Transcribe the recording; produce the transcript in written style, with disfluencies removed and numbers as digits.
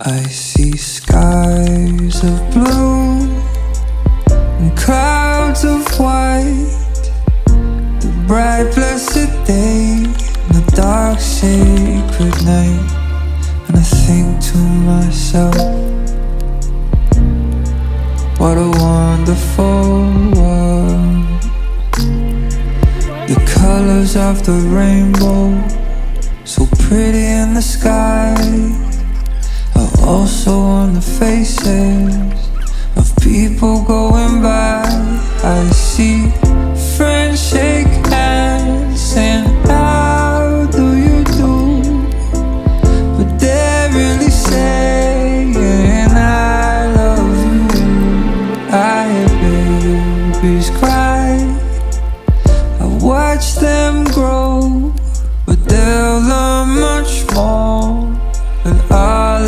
I see skies of blue and clouds of white, the bright blessed day and the dark sacred night. And I think to myself, what a wonderful world. The colors of the rainbow, so pretty in the sky, are also on the faces of people going by. I see